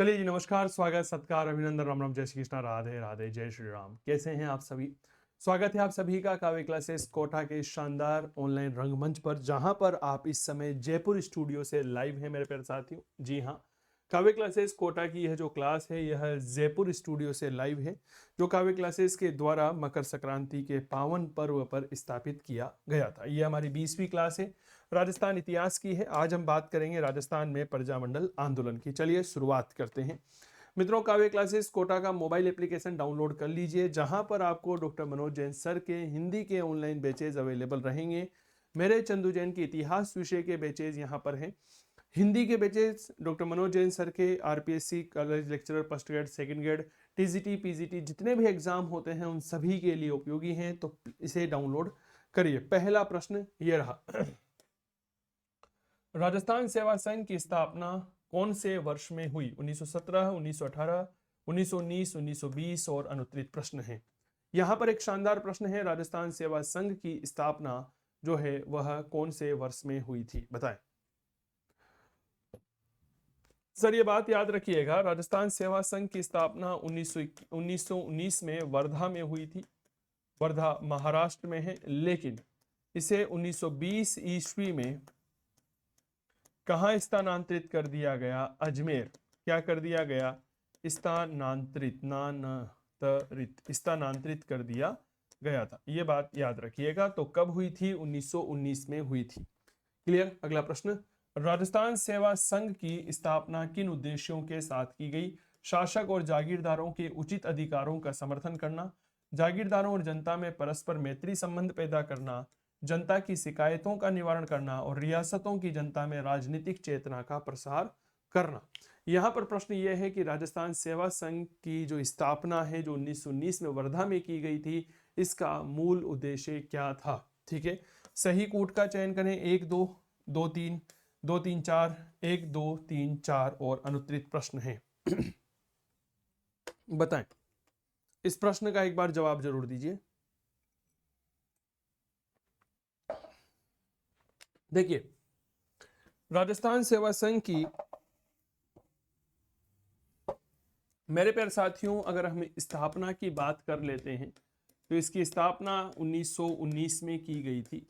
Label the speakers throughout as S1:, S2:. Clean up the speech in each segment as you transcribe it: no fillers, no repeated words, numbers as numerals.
S1: चलिए जी, नमस्कार, स्वागत, सत्कार, अभिनंदन, राम राम, जय श्री कृष्णा, राधे राधे, जय श्री राम। कैसे हैं आप सभी? स्वागत है आप सभी का काव्य क्लासेस कोटा के शानदार ऑनलाइन रंगमंच पर, जहां पर आप इस समय जयपुर स्टूडियो से लाइव हैं मेरे प्यारे साथियों। जी हाँ, काव्य क्लासेस कोटा की यह जो क्लास है यह जयपुर स्टूडियो से लाइव है, जो काव्य क्लासेस के द्वारा मकर संक्रांति के पावन पर्व पर स्थापित किया गया था। यह हमारी 20वीं क्लास है, राजस्थान इतिहास की है। आज हम बात करेंगे राजस्थान में प्रजामंडल आंदोलन की। चलिए शुरुआत करते हैं। मित्रों, काव्य क्लासेस कोटा का मोबाइल एप्लीकेशन डाउनलोड कर लीजिए, जहां पर आपको डॉक्टर मनोज जैन सर के हिंदी के ऑनलाइन बैचेज अवेलेबल रहेंगे। मेरे चंदू जैन के इतिहास विषय के बैचेज यहां पर हैं। हिंदी के batches doctor Manoj Jain sir के RPSC college lecturer first grade, second grade, TGT, PGT जितने भी एग्जाम होते हैं उन सभी के लिए उपयोगी हैं, तो इसे डाउनलोड करिए। पहला प्रश्न ये रहा, राजस्थान सेवा संघ की स्थापना कौन से वर्ष में हुई? 1917, 1918, 1919, 1920 और अनुत्तरित प्रश्न है। यहां पर एक शानदार प्रश्न है, राजस्थान सेवा संघ की स्थापना जो है वह कौन से वर्ष में हुई थी, बताएं। सर ये बात याद रखिएगा, राजस्थान सेवा संघ की स्थापना 1919 में वर्धा में हुई थी। वर्धा महाराष्ट्र में है, लेकिन इसे 1920 ईस्वी में कहाँ स्थानांतरित कर दिया गया? अजमेर। क्या कर दिया गया? स्थानांतरित कर दिया गया था। ये बात याद रखिएगा। तो कब हुई थी? 1919 में हुई थी। क्लियर? अगला प्रश्न, राजस्थान सेवा संघ की स्थापना किन उद्देश्यों के साथ की गई? शासक और जागीरदारों के उचित अधिकारों का समर्थन करना, जागीरदारों और जनता में परस्पर मैत्री संबंध पैदा करना, जनता की शिकायतों का निवारण करना और रियासतों की जनता में राजनीतिक चेतना का प्रसार करना। यहां पर प्रश्न यह है कि राजस्थान सेवा संघ की जो स्थापना है, जो 1919 में वर्धा में की गई थी, इसका मूल उद्देश्य क्या था? ठीक है, सही कूट का चयन करें। 1 2 2 3 2 3 4, 1 2 3 4 और अनुत्तरित प्रश्न है। बताएं, इस प्रश्न का एक बार जवाब जरूर दीजिए। देखिए, राजस्थान सेवा संघ की, मेरे प्यारे साथियों, अगर हम स्थापना की बात कर लेते हैं तो इसकी स्थापना 1919 में की गई थी।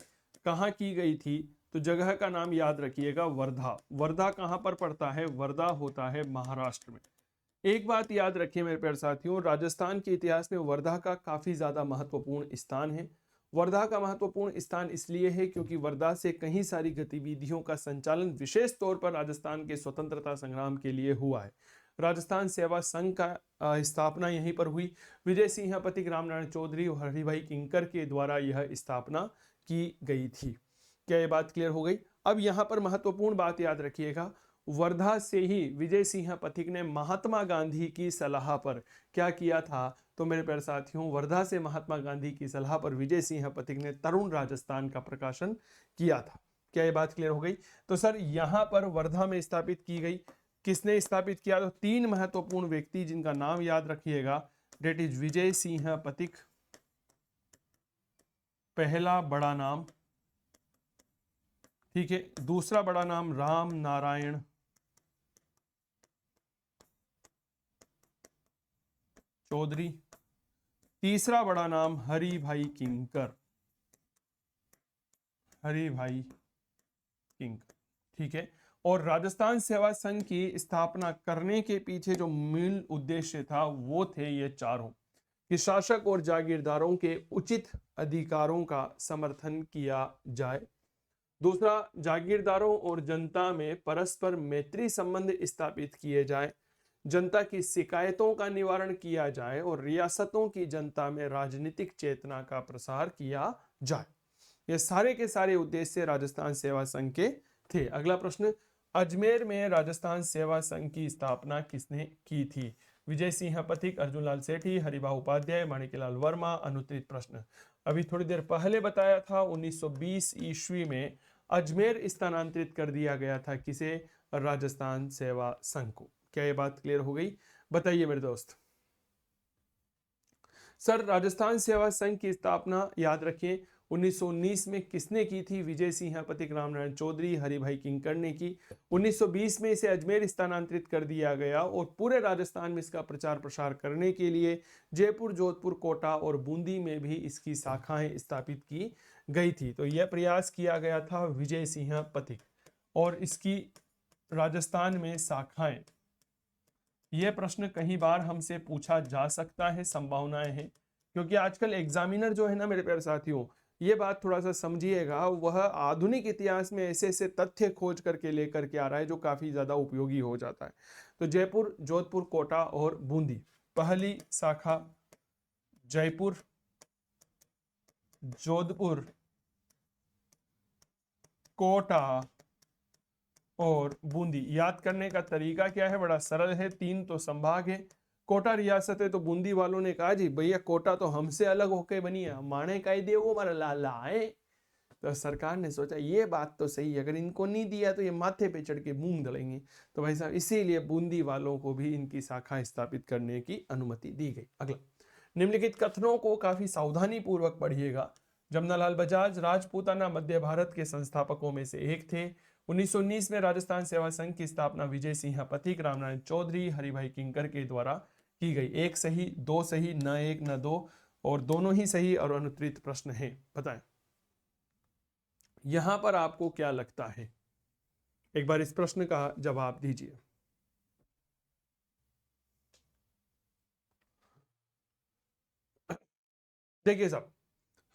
S1: कहाँ की गई थी? तो जगह का नाम याद रखिएगा, वर्धा। वर्धा कहाँ पर पड़ता है? वर्धा होता है महाराष्ट्र में। एक बात याद रखिए मेरे प्यारे साथियों, राजस्थान के इतिहास में वर्धा का काफी ज्यादा महत्वपूर्ण स्थान है। वर्धा का महत्वपूर्ण स्थान इसलिए है क्योंकि वर्धा से कई सारी गतिविधियों का संचालन विशेष तौर पर राजस्थान के स्वतंत्रता संग्राम के लिए हुआ है। राजस्थान सेवा संघ का स्थापना यहीं पर हुई। विजय सिंह पथिक, रामनारायण चौधरी और हरिभाई किंकर के द्वारा यह स्थापना की गई थी। क्या ये बात क्लियर हो गई? अब यहां पर महत्वपूर्ण बात याद रखिएगा, वर्धा से ही विजय सिंह पथिक ने महात्मा गांधी की सलाह पर क्या किया था? तो मेरे प्यारे साथियों, वर्धा से महात्मा गांधी की सलाह पर विजय सिंह पथिक ने तरुण राजस्थान का प्रकाशन किया था। क्या ये बात क्लियर हो गई? तो सर यहां पर वर्धा में स्थापित की गई। किसने स्थापित किया? तो 3 महत्वपूर्ण व्यक्ति जिनका नाम याद रखिएगा, डेट इज विजय सिंह पथिक, पहला बड़ा नाम, ठीक है। दूसरा बड़ा नाम राम नारायण चौधरी। तीसरा बड़ा नाम हरि भाई किंकर, हरि भाई किंकर, ठीक है। और राजस्थान सेवा संघ की स्थापना करने के पीछे जो मूल उद्देश्य था वो थे ये चारों, कि शासक और जागीरदारों के उचित अधिकारों का समर्थन किया जाए। दूसरा, जागीरदारों और जनता में परस्पर मैत्री संबंध स्थापित किए जाए, जनता की शिकायतों का निवारण किया जाए और रियासतों की जनता में राजनीतिक चेतना का प्रसार किया जाए। ये सारे के सारे उद्देश्य राजस्थान सेवा संघ के थे। अगला प्रश्न, अजमेर में राजस्थान सेवा संघ की स्थापना किसने की थी? विजय सिंह पथिक, अर्जुन लाल सेठी, हरिभाऊ उपाध्याय, माणिक्यलाल वर्मा। अनुत्तरित प्रश्न, अभी थोड़ी देर पहले बताया था 1920 ईस्वी में अजमेर स्थानांतरित कर दिया गया था। किसे? राजस्थान सेवा संघ को। क्या ये बात क्लियर हो गई? बताइए मेरे दोस्त। सर राजस्थान सेवा संघ की स्थापना याद रखें 1919 में किसने की थी? विजय सिंह पथिक, रामनारायण चौधरी, हरिभाई किंकर ने की। 1920 में इसे अजमेर स्थानांतरित कर दिया गया और पूरे राजस्थान में इसका प्रचार प्रसार करने के लिए जयपुर, जोधपुर, कोटा और बूंदी में भी इसकी शाखाएं स्थापित की गई थी। तो यह प्रयास किया गया था विजय सिंह पथिक, और इसकी राजस्थान में शाखाएं, यह प्रश्न कई बार हमसे पूछा जा सकता है, संभावनाएं हैं, क्योंकि आजकल एग्जामिनर जो है ना मेरे प्यारे साथियों, ये बात थोड़ा सा समझिएगा, वह आधुनिक इतिहास में ऐसे ऐसे तथ्य खोज करके लेकर के आ रहा है जो काफी ज्यादा उपयोगी हो जाता है। तो जयपुर, जोधपुर, कोटा और बूंदी, पहली शाखा जयपुर, जोधपुर, कोटा और बूंदी। याद करने का तरीका क्या है? बड़ा सरल है, 3 तो संभाग है, कोटा रियासत है, तो बूंदी वालों ने कहा जी भैया कोटा तो हमसे अलग होके बनी है, माने का ही दे वो हमारा लाला है। तो सरकार ने सोचा ये बात तो सही है, अगर इनको नहीं दिया तो ये माथे पे चढ़ के मूंग दलेंगे, तो भाई साहब इसीलिए बूंदी वालों को भी इनकी शाखा स्थापित करने की अनुमति दी गई। अगला, निम्नलिखित कथनों को काफी सावधानी पूर्वक पढ़िएगा। जमनालाल बजाज राजपूताना मध्य भारत के संस्थापकों में से एक थे। 1919 में राजस्थान सेवा संघ की स्थापना विजय सिंह पथिक, रामनारायण चौधरी, हरिभाई किंकर के द्वारा की गई। एक सही, दो सही, न एक न दो, और दोनों ही सही और अनुत्तरित प्रश्न है। बताएं यहां पर आपको क्या लगता है? एक बार इस प्रश्न का जवाब दीजिए। देखिए साहब,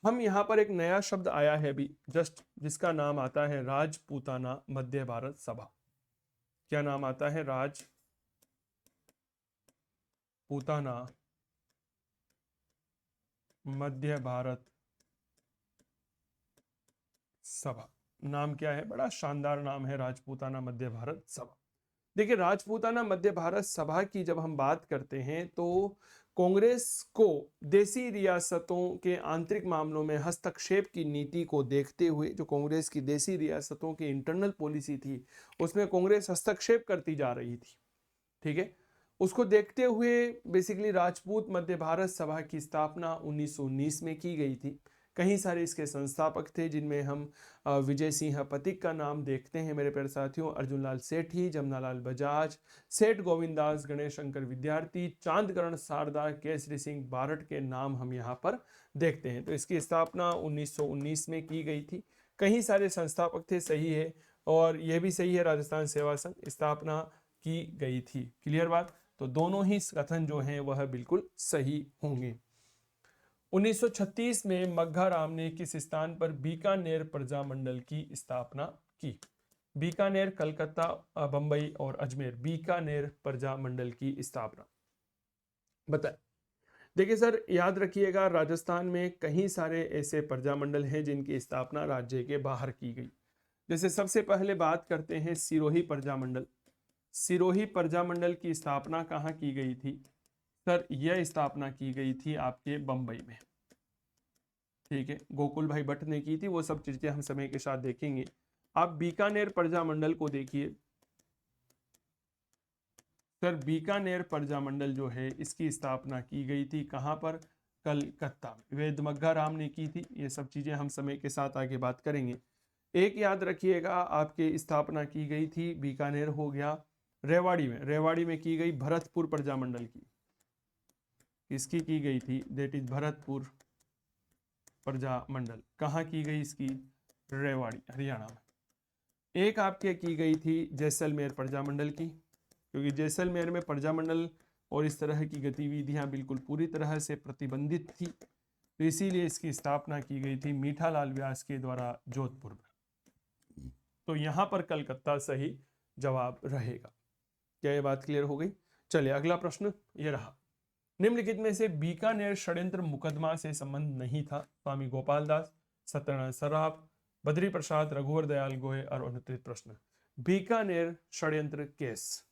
S1: हम यहां पर एक नया शब्द आया है अभी जस्ट, जिसका नाम आता है राजपूताना मध्य भारत सभा। क्या नाम आता है? राजपूताना मध्य भारत सभा। नाम क्या है? बड़ा शानदार नाम है, राजपूताना मध्य भारत सभा। देखिए, राजपूताना मध्य भारत सभा की जब हम बात करते हैं तो कांग्रेस को देसी रियासतों के आंतरिक मामलों में हस्तक्षेप की नीति को देखते हुए, जो कांग्रेस की देसी रियासतों की इंटरनल पॉलिसी थी उसमें कांग्रेस हस्तक्षेप करती जा रही थी, ठीक है, उसको देखते हुए बेसिकली राजपूत मध्य भारत सभा की स्थापना 1919 में की गई थी। कई सारे इसके संस्थापक थे, जिनमें हम विजय सिंह पथिक का नाम देखते हैं मेरे प्यारे साथियों, अर्जुन लाल सेठी, जमनालाल बजाज, सेठ गोविंदास, गणेश शंकर विद्यार्थी, चांदकरण सारदा, केसरी सिंह बारट के नाम हम यहाँ पर देखते हैं। तो इसकी स्थापना 1919 में की गई थी। कई सारे संस्थापक थे, सही है, और यह भी सही है, राजस्थान सेवा संघ स्थापना की गई थी। क्लियर बात? तो दोनों ही कथन जो हैं वह बिल्कुल सही होंगे। 1936 में मग्घा राम ने किस स्थान पर बीकानेर प्रजा मंडल की स्थापना की? बीकानेर, कलकत्ता, बंबई और अजमेर, बीकानेर प्रजा मंडल की स्थापना बताएं। देखिए सर, याद रखिएगा, राजस्थान में कई सारे ऐसे प्रजा मंडल हैं जिनकी स्थापना राज्य के बाहर की गई। जैसे सबसे पहले बात करते हैं सिरोही प्रजा मंडल। सिरोही प्रजा मंडल की स्थापना कहाँ की गई थी? सर, यह स्थापना की गई थी आपके बंबई में, ठीक है, गोकुल भाई भट्ट ने की थी। वो सब चीजें हम समय के साथ देखेंगे। आप बीकानेर प्रजा मंडल को देखिए। सर, बीकानेर प्रजा मंडल जो है इसकी स्थापना की गई थी कहाँ पर? कलकत्ता में। वेदमग्गा राम ने की थी। ये सब चीजें हम समय के साथ आगे बात करेंगे। एक याद रखिएगा, आपके स्थापना की गई थी, बीकानेर हो गया, रेवाड़ी में, रेवाड़ी में की गई भरतपुर प्रजा मंडल की। इसकी की गई थी, दैट इज भरतपुर प्रजा मंडल। कहाँ की गई इसकी? रेवाड़ी, हरियाणा में। एक आपके की गई थी जैसलमेर प्रजा मंडल की, क्योंकि जैसलमेर में प्रजा मंडल और इस तरह की गतिविधियां बिल्कुल पूरी तरह से प्रतिबंधित थी, तो इसीलिए इसकी स्थापना की गई थी मीठालाल व्यास के द्वारा जोधपुर में। तो यहां पर कलकत्ता सही जवाब रहेगा। क्या ये बात क्लियर हो गई? चलिए अगला प्रश्न ये रहा, निम्नलिखित में से बीकानेर षड्यंत्र मुकदमा से संबंध नहीं था? स्वामी गोपाल दास, सत्यनारायण सराफ, बद्री प्रसाद, रघुवर दयाल गोहे और अनुत्तरित प्रश्न। बीकानेर षड्यंत्र केस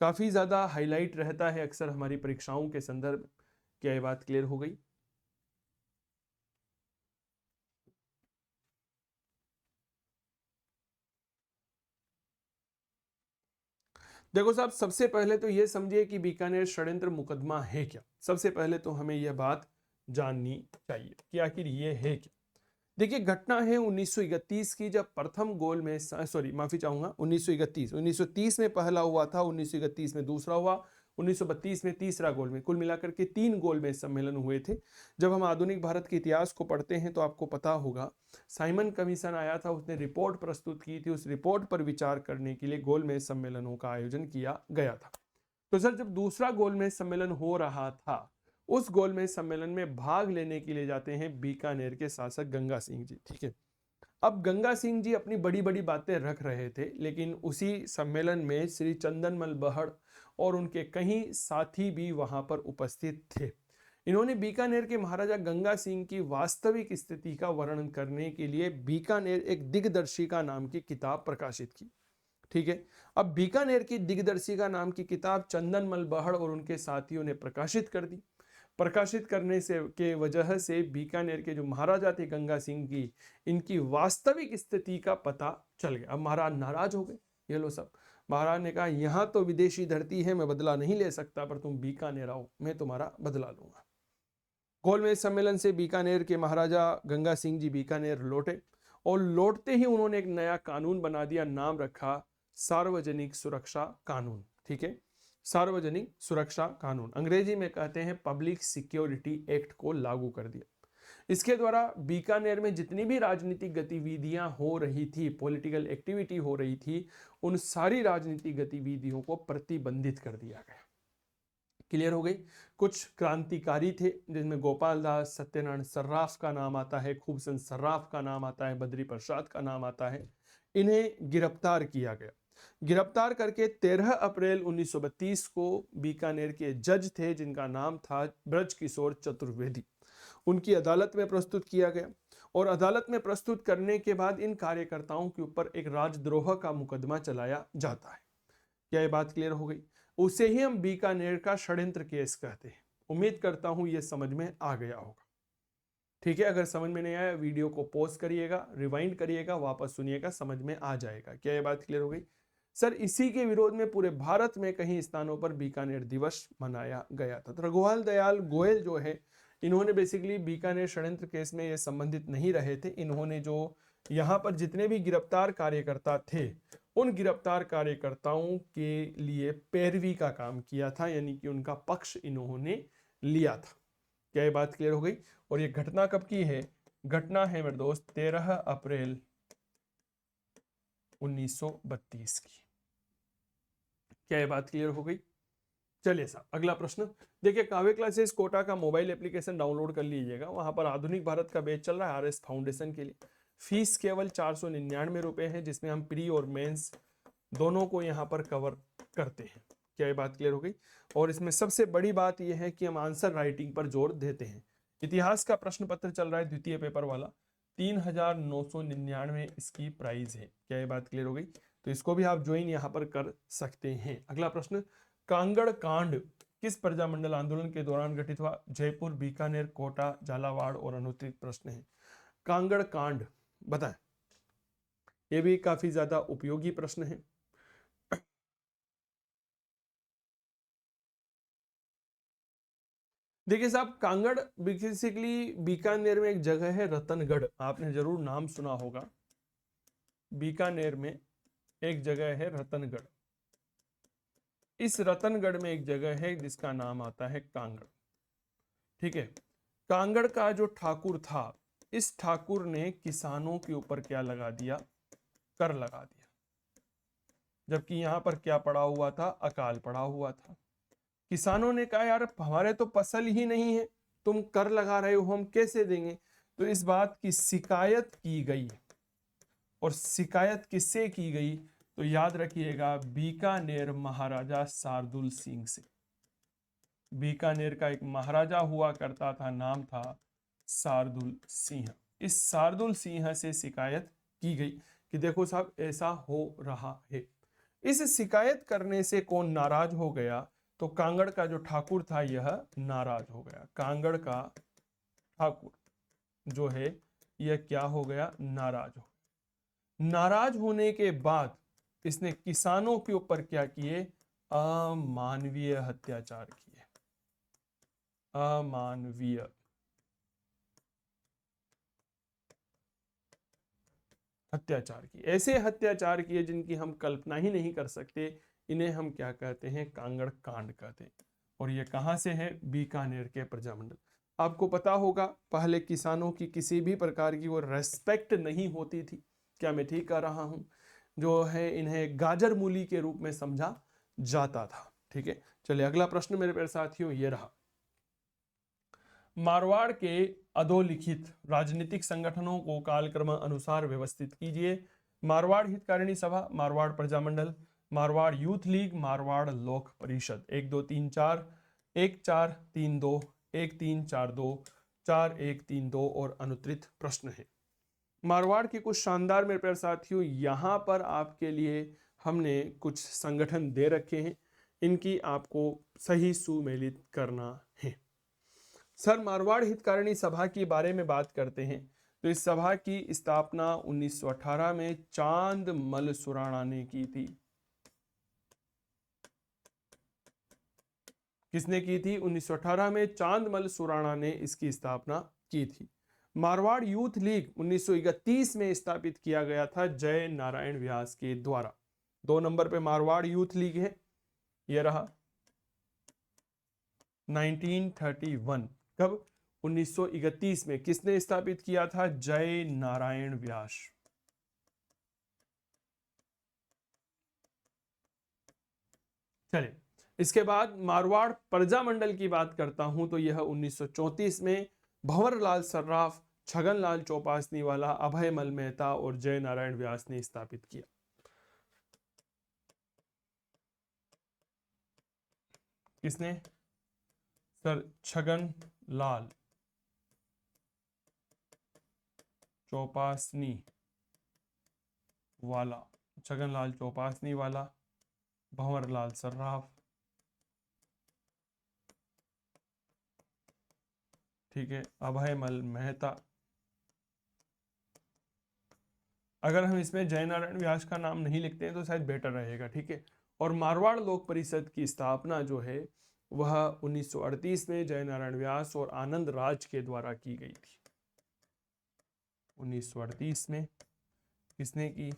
S1: काफी ज्यादा हाईलाइट रहता है अक्सर हमारी परीक्षाओं के संदर्भ। क्या ये बात क्लियर हो गई? देखो साहब, सबसे पहले तो यह समझिए कि बीकानेर षड्यंत्र मुकदमा है क्या। सबसे पहले तो हमें यह बात जाननी चाहिए कि आखिर ये है क्या। देखिए घटना है 1931 की, जब प्रथम गोल में सॉरी माफी चाहूंगा 1930 में पहला हुआ था, 1931 में दूसरा हुआ, 1932 में तीसरा गोल में, कुल मिलाकर के 3 गोल में सम्मेलन हुए थे। जब हम आधुनिक भारत के इतिहास को पढ़ते हैं तो आपको पता होगा साइमन कमीशन आया था, उसने रिपोर्ट प्रस्तुत की थी, उस रिपोर्ट पर विचार करने के लिए गोल में सम्मेलनों का आयोजन किया गया था। तो सर जब दूसरा गोल में सम्मेलन हो रहा था, उस गोल में सम्मेलन में भाग लेने के लिए जाते हैं बीकानेर के शासक गंगा सिंह जी। ठीक है, अब गंगा सिंह जी अपनी बड़ी बड़ी बातें रख रहे थे, लेकिन उसी सम्मेलन में श्री चंदनमल बहड़ और उनके कई साथी भी वहां पर उपस्थित थे। इन्होंने बीकानेर के महाराजा गंगा सिंह की वास्तविक स्थिति का वर्णन करने के लिए बीकानेर एक दिग्दर्शिका नाम की किताब प्रकाशित की। ठीक है, अब बीकानेर की दिग्दर्शिका नाम की किताब चंदनमल बहड़ और उनके साथियों ने प्रकाशित कर दी। प्रकाशित करने से के वजह से बीकानेर के जो महाराजा थे गंगा सिंह की, इनकी वास्तविक स्थिति का पता चल गया। अब महाराज नाराज हो गए, ये लो सब। महाराज ने कहा यहाँ तो विदेशी धरती है, मैं बदला नहीं ले सकता, पर तुम बीकानेर आओ, मैं तुम्हारा बदला लूंगा। गोलमेज सम्मेलन से बीकानेर के महाराजा गंगा सिंह जी बीकानेर लौटे, और लौटते ही उन्होंने एक नया कानून बना दिया, नाम रखा सार्वजनिक सुरक्षा कानून। ठीक है, सार्वजनिक सुरक्षा कानून, अंग्रेजी में कहते हैं पब्लिक सिक्योरिटी एक्ट को लागू कर दिया। इसके द्वारा बीकानेर में जितनी भी राजनीतिक गतिविधियां हो रही थी, पॉलिटिकल एक्टिविटी हो रही थी, उन सारी राजनीतिक गतिविधियों को प्रतिबंधित कर दिया गया। क्लियर हो गई। कुछ क्रांतिकारी थे जिनमें गोपाल दास, सत्यनारायण सर्राफ का नाम आता है, खूबचंद सर्राफ का नाम आता है, बद्री प्रसाद का नाम आता है। इन्हें गिरफ्तार किया गया। गिरफ्तार करके 13 अप्रैल 1932 को बीकानेर के जज थे जिनका नाम था ब्रजकिशोर चतुर्वेदी, उनकी अदालत में प्रस्तुत किया गया। और अदालत में प्रस्तुत करने के बाद इन कार्यकर्ताओं के ऊपर एक राजद्रोह का मुकदमा चलाया जाता है। क्या ये बात क्लियर हो गई? उसे ही हम बीकानेर का षड्यंत्र केस कहते हैं। उम्मीद करता हूं ये समझ में आ गया होगा। ठीक है, अगर समझ में नहीं आया वीडियो को पॉज करिएगा, रिवाइंड करिएगा, वापस सुनिएगा, समझ में आ जाएगा। क्या ये बात क्लियर हो गई? सर इसी के विरोध में पूरे भारत में कई स्थानों पर बीकानेर दिवस मनाया गया था। तो रघुवाल दयाल गोयल जो है, इन्होंने बेसिकली बीकानेर षड्यंत्र केस में ये संबंधित नहीं रहे थे। इन्होंने जो यहाँ पर जितने भी गिरफ्तार कार्यकर्ता थे, उन गिरफ्तार कार्यकर्ताओं के लिए पैरवी का काम किया था, यानी कि उनका पक्ष इन्होंने लिया था। क्या ये बात क्लियर हो गई? और ये घटना कब की है? घटना है मेरे दोस्त 13 अप्रैल 1932 की। क्या ये बात क्लियर हो गई? चलिए साहब अगला प्रश्न देखिए। काव्य क्लासेस कोटा का मोबाइल एप्लीकेशन डाउनलोड कर लीजिएगा। वहां पर आधुनिक भारत का बैच चल रहा है आरएस फाउंडेशन के लिए। फीस केवल 499 रुपए है, जिसमें हम प्री और मेंस दोनों को यहाँ पर कवर करते हैं। क्या ये बात क्लियर हो गई? और इसमें सबसे बड़ी बात यह है कि हम आंसर राइटिंग पर जोर देते हैं। इतिहास का प्रश्न पत्र चल रहा है द्वितीय पेपर वाला, 3999 इसकी प्राइस है। क्या ये बात क्लियर हो गई? तो इसको भी आप ज्वाइन यहाँ पर कर सकते हैं। अगला प्रश्न, कांगड़ कांड किस प्रजामंडल आंदोलन के दौरान घटित हुआ? जयपुर, बीकानेर, कोटा, झालावाड़ और अनुत्तरित प्रश्न है। कांगड़ कांड बताएं, ये भी काफी ज्यादा उपयोगी प्रश्न है। देखिए साहब, कांगड़ बेसिकली बीकानेर में एक जगह है रतनगढ़, आपने जरूर नाम सुना होगा। बीकानेर में एक जगह है रतनगढ़। इस रतनगढ़ में एक जगह है जिसका नाम आता है कांगड़। ठीक है, कांगड़ का जो ठाकुर था, इस ठाकुर ने किसानों के ऊपर क्या लगा दिया? कर लगा दिया। जबकि यहां पर क्या पड़ा हुआ था? अकाल पड़ा हुआ था। किसानों ने कहा यार हमारे तो फसल ही नहीं है, तुम कर लगा रहे हो, हम कैसे देंगे? तो इस बात की शिकायत की गई। और शिकायत किससे की गई? तो याद रखिएगा, बीकानेर महाराजा शार्दुल सिंह से। बीकानेर का एक महाराजा हुआ करता था, नाम था शार्दुल सिंह। इस शार्दुल सिंह से शिकायत की गई कि देखो साहब ऐसा हो रहा है। इस शिकायत करने से कौन नाराज हो गया? तो कांगड़ का जो ठाकुर था यह नाराज हो गया। कांगड़ का ठाकुर जो है यह क्या हो गया? नाराज हो। नाराज होने के बाद इसने किसानों के ऊपर क्या किए? अमानवीय अत्याचार किए। अमानवीय अत्याचार की, ऐसे अत्याचार किए जिनकी हम कल्पना ही नहीं कर सकते, इन्हें हम क्या कहते हैं, कांगड़ कांड कहते हैं। और ये कहाँ से है, बीकानेर के प्रजामंडल। आपको पता होगा पहले किसानों की किसी भी प्रकार की वो रेस्पेक्ट नहीं होती थी, क्या मैं ठीक कह रहा हूँ, जो है इन्हें गाजर मूली के रूप में समझा जाता था। ठीक है, चलिए अगला प्रश्न मेरे प्यारे साथियों ये रहा, मारवाड़ के अधोलिखित राजनीतिक संगठनों को कालक्रम अनुसार व्यवस्थित कीजिए। मारवाड़ हितकारिणी सभा, मारवाड़ प्रजामंडल, मारवाड़ यूथ लीग, मारवाड़ लोक परिषद। 1 2 3 4, 1 4 3 2, 1 3 4 2, 4 1 3 2 और अनुत्तरित प्रश्न है। मारवाड़ के कुछ शानदार मेरे प्यारे साथियों यहाँ पर आपके लिए हमने कुछ संगठन दे रखे हैं, इनकी आपको सही सुमेलित करना है। सर मारवाड़ हितकारिणी सभा के बारे में बात करते हैं तो इस सभा की स्थापना 1918 में चांद मल सुराणा ने की थी। किसने की थी, 1918 में चांद मल सुराणा ने इसकी स्थापना की थी। मारवाड़ यूथ लीग 1931 में स्थापित किया गया था जय नारायण व्यास के द्वारा। 2 नंबर पे मारवाड़ यूथ लीग है, यह रहा 1931। कब, 1931 में। किसने स्थापित किया था, जय नारायण व्यास। चलिए इसके बाद मारवाड़ प्रजामंडल की बात करता हूं तो यह 1934 में भंवरलाल सर्राफ, छगनलाल चौपासनी वाला, अभय मल मेहता और जय नारायण व्यास ने स्थापित किया। किसने, सर छगन लाल चौपासनी वाला, छगनलाल चौपासनी वाला, भंवरलाल सर्राफ, ठीक है, अभय मल मेहता। अगर हम इसमें जय नारायण व्यास का नाम नहीं लिखते हैं तो शायद बेटर रहेगा। ठीक है, और मारवाड़ लोक परिषद की स्थापना जो है वह 1938 में जय नारायण व्यास और आनंद राज के द्वारा की गई थी। 1938 में किसने की,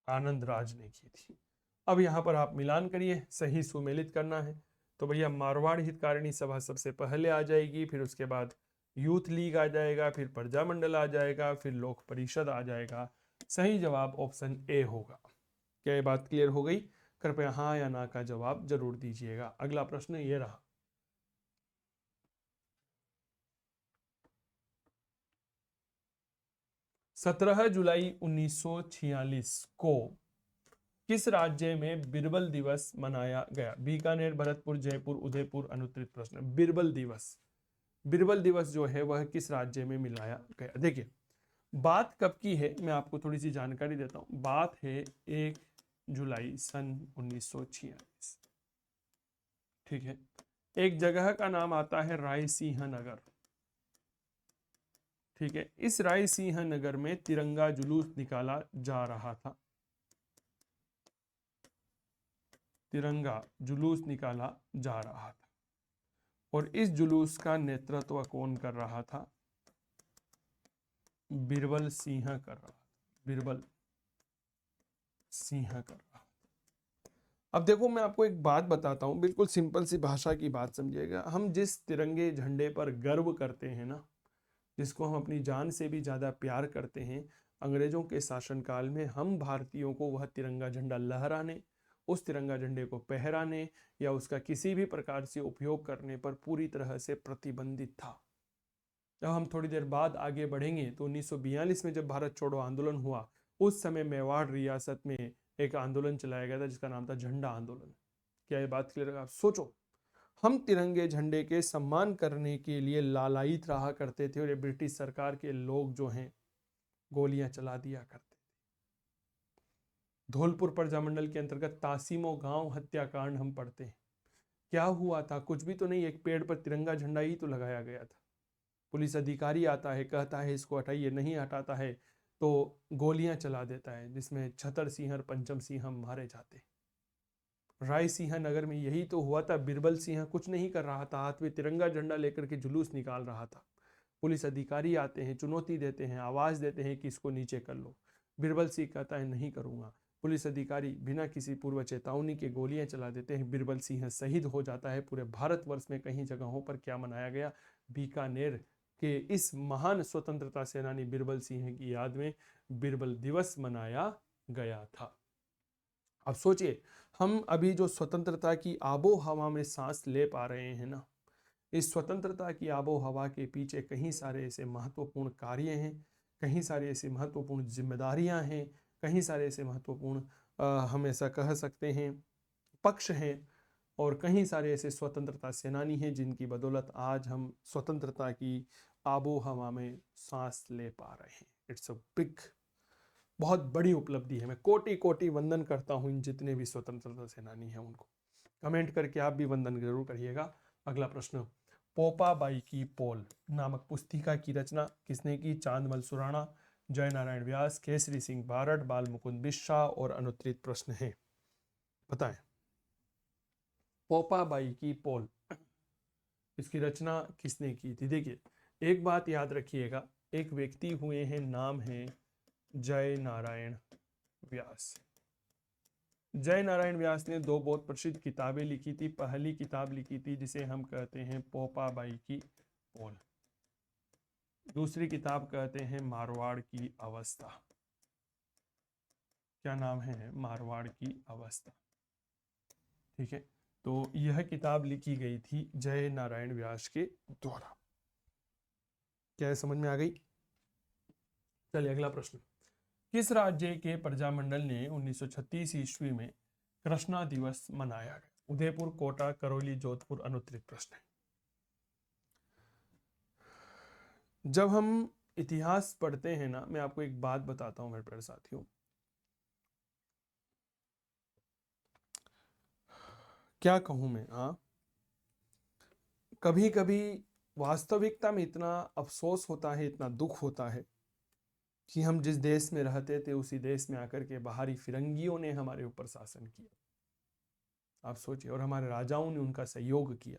S1: आनंद राज ने की थी। अब यहाँ पर आप मिलान करिए, सही सुमेलित करना है तो भैया मारवाड़ हितकारिणी सभा सबसे पहले आ जाएगी, फिर उसके बाद यूथ लीग आ जाएगा, फिर प्रजामंडल आ जाएगा, फिर लोक परिषद आ जाएगा। सही जवाब ऑप्शन ए होगा। क्या ये बात क्लियर हो गई? कृपया हाँ या ना का जवाब जरूर दीजिएगा। अगला प्रश्न ये रहा, 17 जुलाई 1946 को किस राज्य में बिरबल दिवस मनाया गया? बीकानेर, भरतपुर, जयपुर, उदयपुर। अनुत्तरित प्रश्न। बिरबल दिवस, बिरबल दिवस जो है वह किस राज्य में मिलाया गया? देखिए बात कब की है, मैं आपको थोड़ी सी जानकारी देता हूं। बात है 1 जुलाई सन 1946। ठीक है, एक जगह का नाम आता है रायसिंह नगर। ठीक है, इस रायसिंह नगर में तिरंगा जुलूस निकाला जा रहा था। तिरंगा जुलूस निकाला जा रहा था और इस जुलूस का नेतृत्व कौन कर रहा था? बिरबल सिंह कर रहा था। बिरबल सिंह कर रहा था। अब देखो मैं आपको एक बात बताता हूं, बिल्कुल सिंपल सी भाषा की बात समझिएगा। हम जिस तिरंगे झंडे पर गर्व करते हैं ना, जिसको हम अपनी जान से भी ज्यादा प्यार करते हैं, अंग्रेजों के शासनकाल में हम भारतीयों को वह तिरंगा झंडा लहराने, उस तिरंगा झंडे को पहराने या उसका किसी भी प्रकार से उपयोग करने पर पूरी तरह से प्रतिबंधित था। जब हम थोड़ी देर बाद आगे बढ़ेंगे तो 1942 में जब भारत छोड़ो आंदोलन हुआ, उस समय मेवाड़ रियासत में एक आंदोलन चलाया गया था जिसका नाम था झंडा आंदोलन। क्या ये बात क्लियर है? आप सोचो, हम तिरंगे झंडे के सम्मान करने के लिए लालायित रहा करते थे और ये ब्रिटिश सरकार के लोग जो हैं गोलियां चला दिया करते। धौलपुर प्रजामंडल के अंतर्गत तासीमो गांव हत्याकांड हम पढ़ते हैं। क्या हुआ था? कुछ भी तो नहीं, एक पेड़ पर तिरंगा झंडा ही तो लगाया गया था। पुलिस अधिकारी आता है, कहता है इसको हटाइए, नहीं हटाता है तो गोलियां चला देता है, जिसमें छतर सिंह और पंचम सिंह हम मारे जाते। रायसिंह नगर में यही तो हुआ था। बिरबल सिंह कुछ नहीं कर रहा था, हाथ में तिरंगा झंडा लेकर के जुलूस निकाल रहा था। पुलिस अधिकारी आते हैं, चुनौती देते हैं, आवाज देते हैं कि इसको नीचे कर लो। बिरबल सिंह कहता है नहीं करूंगा। पुलिस अधिकारी बिना किसी पूर्व चेतावनी के गोलियां चला देते हैं। बिरबल सिंह शहीद हो जाता है। पूरे भारतवर्ष में कई जगहों पर क्या मनाया गया, बीकानेर के इस महान स्वतंत्रता सेनानी बिरबल सिंह की याद में बिरबल दिवस मनाया गया था। अब सोचिए, हम अभी जो स्वतंत्रता की आबो हवा में सांस ले पा रहे हैं ना, इस स्वतंत्रता की आबो हवा के पीछे कहीं सारे ऐसे महत्वपूर्ण कार्य हैं, कहीं सारे ऐसे महत्वपूर्ण जिम्मेदारियां हैं, कहीं सारे ऐसे महत्वपूर्ण हम ऐसा कह सकते हैं पक्ष हैं, और कहीं सारे ऐसे स्वतंत्रता सेनानी हैं जिनकी बदौलत आज हम स्वतंत्रता की आबो हवा में सांस ले पा रहे हैं। इट्स अ बिग, बहुत बड़ी उपलब्धि है। मैं कोटि कोटि वंदन करता हूं इन जितने भी स्वतंत्रता सेनानी हैं उनको। कमेंट करके आप भी वंदन जरूर करिएगा। अगला प्रश्न, पोपाबाई की पोल नामक पुस्तिका की रचना किसने की? चांदमल सुराणा, जय नारायण व्यास, केसरी सिंह बारड, बाल मुकुंद बिश्रा और अनुत्तरित प्रश्न है, बताएं। पोपाबाई की पोल, इसकी रचना किसने की थी? देखिए, एक बात याद रखिएगा, एक व्यक्ति हुए हैं, नाम है जय नारायण व्यास। जय नारायण व्यास ने दो बहुत प्रसिद्ध किताबें लिखी थी। पहली किताब लिखी थी जिसे हम कहते हैं पोपाबाई की पोल, दूसरी किताब कहते हैं मारवाड़ की अवस्था। क्या नाम है? मारवाड़ की अवस्था। ठीक है, तो यह किताब लिखी गई थी जय नारायण व्यास के द्वारा। क्या है, समझ में आ गई? चलिए अगला प्रश्न, किस राज्य के प्रजामंडल ने 1936 ईस्वी में कृष्णा दिवस मनाया गया? उदयपुर, कोटा, करौली, जोधपुर। अनुत्तरित प्रश्न है। जब हम इतिहास पढ़ते हैं ना, मैं आपको एक बात बताता हूं मेरे प्यारे साथियों, क्या कहूं मैं, कभी कभी वास्तविकता में इतना अफसोस होता है, इतना दुख होता है कि हम जिस देश में रहते थे उसी देश में आकर के बाहरी फिरंगियों ने हमारे ऊपर शासन किया। आप सोचिए, और हमारे राजाओं ने उनका सहयोग किया।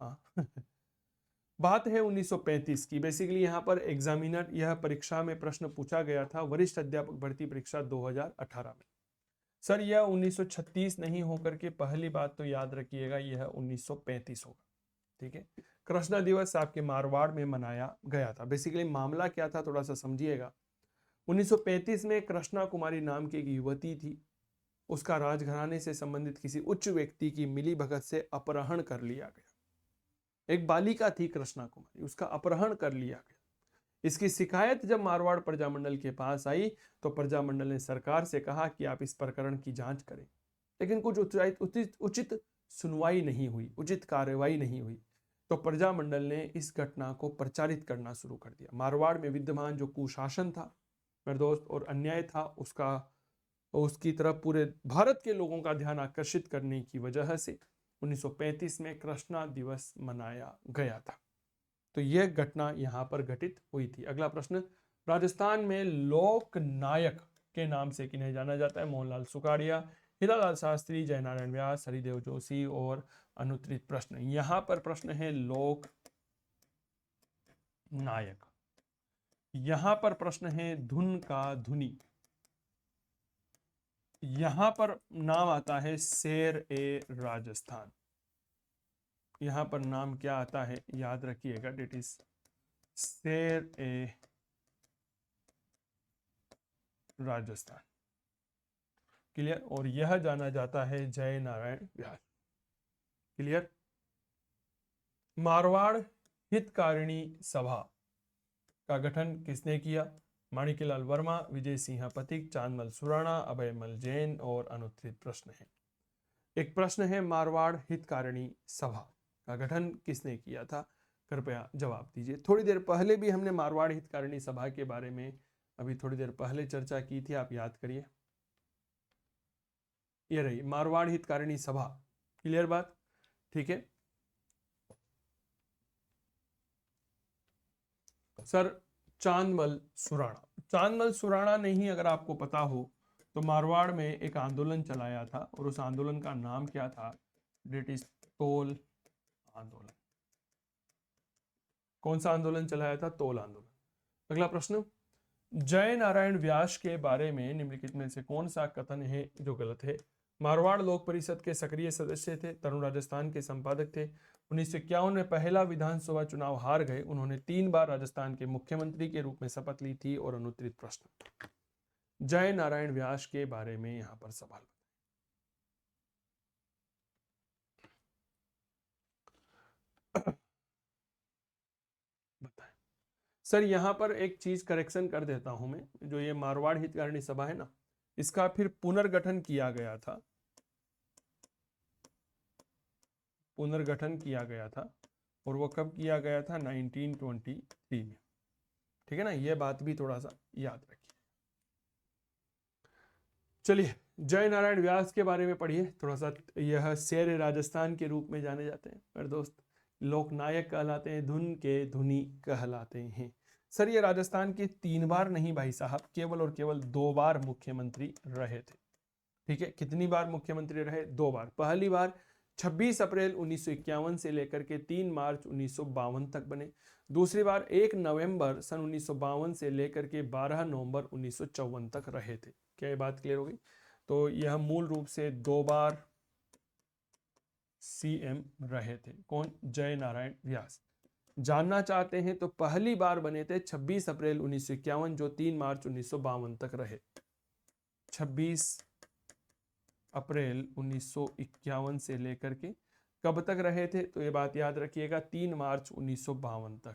S1: हाँ बात है 1935 की। बेसिकली यहाँ पर एग्जामिनर, यह परीक्षा में प्रश्न पूछा गया था, वरिष्ठ अध्यापक भर्ती परीक्षा 2018 में। सर यह 1936 नहीं होकर के, पहली बात तो याद रखिएगा, यह 1935 होगा। ठीक है, कृष्णा दिवस आपके मारवाड़ में मनाया गया था। बेसिकली मामला क्या था, थोड़ा सा समझिएगा। 1935 में कृष्णा कुमारी नाम की एक युवती थी, उसका राजघराने से संबंधित किसी उच्च व्यक्ति की मिलीभगत से अपहरण कर लिया गया। एक बालिका थी कृष्णा कुमारी, उसका अपहरण कर लिया गया। इसकी शिकायत जब मारवाड़ प्रजामंडल के पास आई तो प्रजामंडल ने सरकार से कहा कि आप इस प्रकरण की जांच करें, लेकिन कुछ उचित सुनवाई नहीं हुई, उचित कार्रवाई नहीं हुई। तो प्रजामंडल ने इस घटना को प्रचारित करना शुरू कर दिया। मारवाड़ में विद्यमान जो कुशासन था मेरे दोस्त और अन्याय था, उसकी तरफ पूरे भारत के लोगों का ध्यान आकर्षित करने की वजह से 1935 में कृष्णा दिवस मनाया गया था। तो यह घटना यहां पर घटित हुई थी। अगला प्रश्न, राजस्थान में लोक नायक के नाम से किन्हें जाना जाता है? मोहनलाल सुखाड़िया, हीरालाल शास्त्री, जयनारायण व्यास, हरिदेव जोशी और अनुत्तरित प्रश्न। यहां पर प्रश्न है लोक नायक। यहां पर प्रश्न है धुन का धुनी। यहां पर नाम आता है शेर ए राजस्थान। यहां पर नाम क्या आता है, याद रखिएगा, डेट इज शेर ए राजस्थान। क्लियर? और यह जाना जाता है जय नारायण व्यास। क्लियर? मारवाड़ हितकारिणी सभा का गठन किसने किया? माणिक्यलाल वर्मा, विजय सिंह पथिक, चांदमल सुराणा, अभयमल जैन और अनुत्तरित प्रश्न है। एक प्रश्न है, मारवाड़ हितकारिणी सभा का गठन किसने किया था? कृपया जवाब दीजिए। थोड़ी देर पहले भी हमने मारवाड़ हितकारिणी सभा के बारे में अभी थोड़ी देर पहले चर्चा की थी, आप याद करिए। ये रही मारवाड़ हितकारिणी सभा। क्लियर बात? ठीक है सर, चांदमल सुराणा। चांदमल सुराणा नहीं अगर आपको पता हो तो मारवाड़ में एक आंदोलन चलाया था और उस आंदोलन का नाम क्या था? डेट इज तोल आंदोलन। कौन सा आंदोलन चलाया था? तोल आंदोलन। अगला प्रश्न, जय नारायण व्यास के बारे में निम्नलिखित में से कौन सा कथन है जो गलत है? मारवाड़ लोक परिषद के सक्रिय सदस्य थे, तरुण राजस्थान के संपादक थे, 1951 में पहला विधानसभा चुनाव हार गए, उन्होंने 3 बार राजस्थान के मुख्यमंत्री के रूप में शपथ ली थी। और अनुत्तरित प्रश्न, जय नारायण व्यास के बारे में यहां पर सवाल बताएं। सर यहां पर एक चीज करेक्शन कर देता हूं मैं, जो ये मारवाड़ हितकारिणी सभा है ना, इसका फिर पुनर्गठन किया गया था, पुनर्गठन किया गया था, और वो कब किया गया था? 1923 में। ठीक है ना, ये बात भी थोड़ा सा याद रखिए। चलिए, जय नारायण व्यास के बारे में पढ़िए थोड़ा सा। यह शेर राजस्थान के रूप में जाने जाते हैं मेरे दोस्त, लोकनायक कहलाते हैं, धुन के धुनी कहलाते हैं। सर ये राजस्थान के 3 बार नहीं भाई साहब, केवल और केवल 2 बार मुख्यमंत्री रहे थे। ठीक है, कितनी बार मुख्यमंत्री रहे? 2 बार। पहली बार 26 अप्रैल 1951 से लेकर के 3 मार्च 1952 तक बने। दूसरी बार 1 नवंबर सन 1952 से लेकर के 12 नवंबर 1954 तक रहे थे। क्या ये बात क्लियर हो गई? तो यह मूल रूप से 2 बार सीएम रहे थे। कौन? जय नारायण व्यास। जानना चाहते हैं तो पहली बार बने थे 26 अप्रैल 1951, जो 3 मार्च 1952 तक रहे। 26 अप्रैल 1951 से लेकर के कब तक रहे थे? तो ये बात याद रखिएगा, 3 मार्च 1952 तक।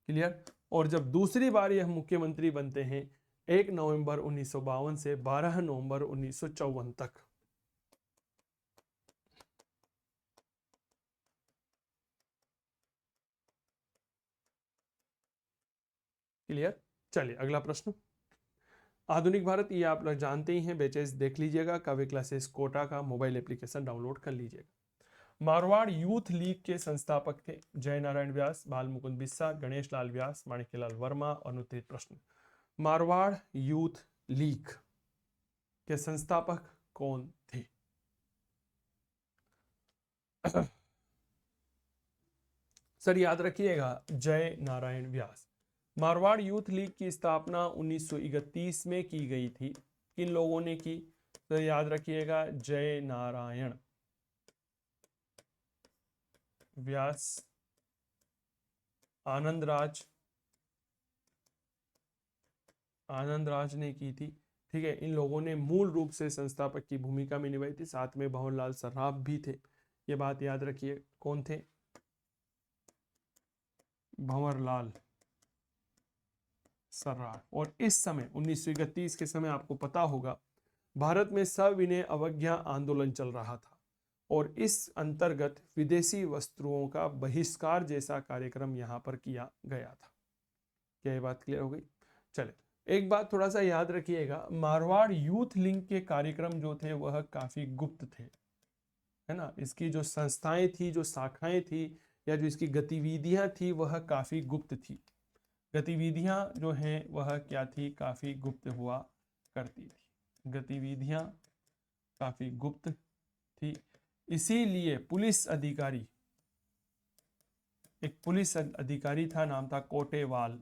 S1: क्लियर? और जब दूसरी बार यह मुख्यमंत्री बनते हैं 1 नवंबर 1952 से 12 नवंबर 1954 तक। क्लियर? चलिए अगला प्रश्न, आधुनिक भारत, ये आप लोग जानते ही हैं, बैचेस देख लीजिएगा, काव्य क्लासेस कोटा का मोबाइल एप्लीकेशन डाउनलोड कर लीजिएगा। मारवाड़ यूथ लीग के संस्थापक थे जय नारायण व्यास, बाल मुकुंद बिस्सा, गणेश लाल व्यास, माणिक्यलाल वर्मा। अनुत्तरित प्रश्न, मारवाड़ यूथ लीग के संस्थापक कौन थे? सर याद रखिएगा, जय नारायण व्यास। मारवाड़ यूथ लीग की स्थापना 1931 में की गई थी। किन लोगों ने की? तो याद रखिएगा, जय नारायण व्यास, आनंद राज ने की थी। ठीक है, इन लोगों ने मूल रूप से संस्थापक की भूमिका में निभाई थी। साथ में भंवरलाल सर्राफ भी थे, ये बात याद रखिए। कौन थे? भंवरलाल सर्राफ। और इस समय 1931 के समय आपको पता होगा भारत में सविनय अवज्ञा आंदोलन चल रहा था, और इस अंतर्गत विदेशी वस्तुओं का बहिष्कार जैसा कार्यक्रम यहां पर किया गया था। क्या ये बात क्लियर हो गई? चले, एक बात थोड़ा सा याद रखिएगा, मारवाड़ यूथ लीग के कार्यक्रम जो थे वह काफी गुप्त थे, है ना। इसकी जो संस्थाएं थी, जो शाखाएं थी, या जो इसकी गतिविधियां थी, वह काफी गुप्त थी। गतिविधियां जो हैं वह क्या थी? काफी गुप्त हुआ करती थी। गतिविधियां काफी गुप्त थी, इसीलिए पुलिस अधिकारी, एक पुलिस अधिकारी था, नाम था कोटेवाल।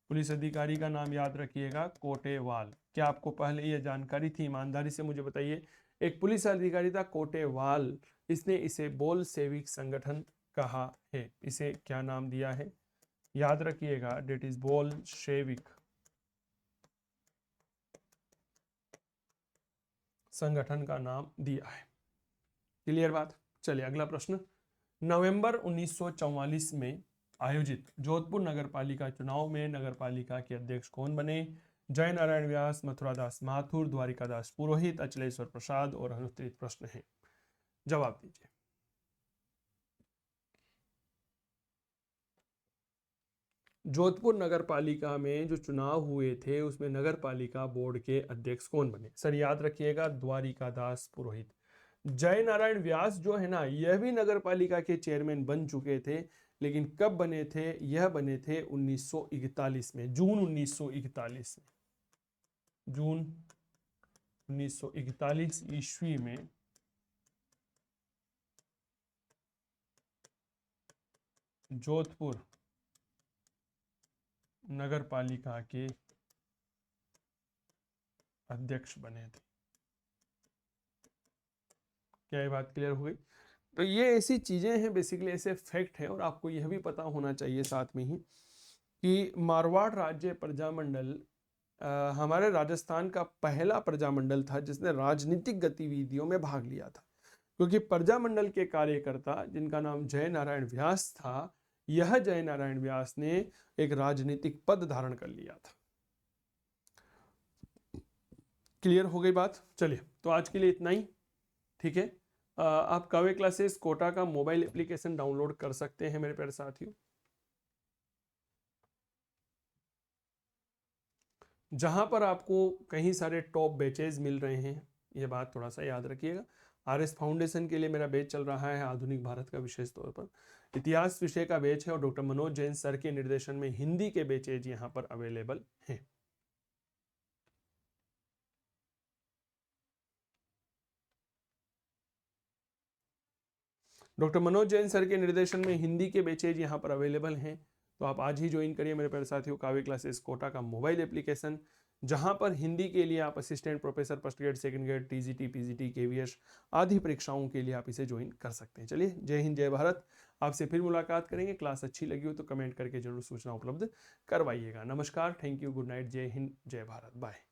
S1: पुलिस अधिकारी का नाम याद रखिएगा, कोटेवाल। क्या आपको पहले यह जानकारी थी? ईमानदारी से मुझे बताइए। एक पुलिस अधिकारी था कोटेवाल, इसने इसे बोल सेविक संगठन कहा है। इसे क्या नाम दिया है? याद रखिएगा, डेट इज बोल सेविक संगठन का नाम दिया है। क्लियर बात? चलिए अगला प्रश्न, नवंबर 1944 में आयोजित जोधपुर नगरपालिका चुनाव में नगरपालिका के अध्यक्ष कौन बने? जय नारायण व्यास, मथुरादास माथुर, द्वारिकादास पुरोहित, अचलेश्वर प्रसाद। और अनुत्तरित प्रश्न है, जवाब दीजिए। जोधपुर नगरपालिका में जो चुनाव हुए थे उसमें नगरपालिका बोर्ड के अध्यक्ष कौन बने? सर याद रखिएगा, द्वारिकादास पुरोहित। जय नारायण व्यास जो है ना, यह भी नगरपालिका के चेयरमैन बन चुके थे, लेकिन कब बने थे? यह बने थे 1941 में, जून 1941 में, जून 1941 ईस्वी में जोधपुर नगर पालिका के अध्यक्ष बने थे। क्या ये बात क्लियर हो गई? तो ये ऐसी चीजें हैं, बेसिकली ऐसे फैक्ट हैं, और आपको यह भी पता होना चाहिए साथ में ही कि मारवाड़ राज्य प्रजामंडल हमारे राजस्थान का पहला प्रजामंडल था जिसने राजनीतिक गतिविधियों में भाग लिया था, क्योंकि प्रजामंडल के कार्यकर्ता जिनका नाम जय नारायण व्यास था, यह जय नारायण व्यास ने एक राजनीतिक पद धारण कर लिया था। क्लियर हो गई बात? चलिए, तो आज के लिए इतना ही, ठीक है। आप कावे क्लासेस कोटा का मोबाइल एप्लीकेशन डाउनलोड कर सकते हैं मेरे प्यारे साथियों, जहां पर आपको कई सारे टॉप बैचेज मिल रहे हैं। ये बात थोड़ा सा याद रखिएगा। आरएस फाउंडेशन के लिए मेरा बैच चल रहा है आधुनिक भारत का, विशेष तौर पर इतिहास विषय का बैच है, और डॉक्टर मनोज जैन सर के निर्देशन में हिंदी के बैचेज यहाँ पर अवेलेबल हैं। डॉक्टर मनोज जैन सर के निर्देशन में हिंदी के बैचेज यहाँ पर अवेलेबल हैं, तो आप आज ही ज्वाइन करिए मेरे प्यारे साथियों कावे क्लासेस कोटा का मोबाइल एप्लीकेशन, जहां पर हिंदी के लिए आप assistant professor, first grade, second grade, TGT, PGT, KVS आदि परीक्षाओं के लिए आप इसे ज्वाइन कर सकते हैं। चलिए, जय हिंद, जय भारत। आपसे फिर मुलाकात करेंगे। क्लास अच्छी लगी हो तो कमेंट करके जरूर सूचना उपलब्ध करवाइएगा। नमस्कार, थैंक यू, गुड नाइट, जय हिंद, जय भारत, बाय।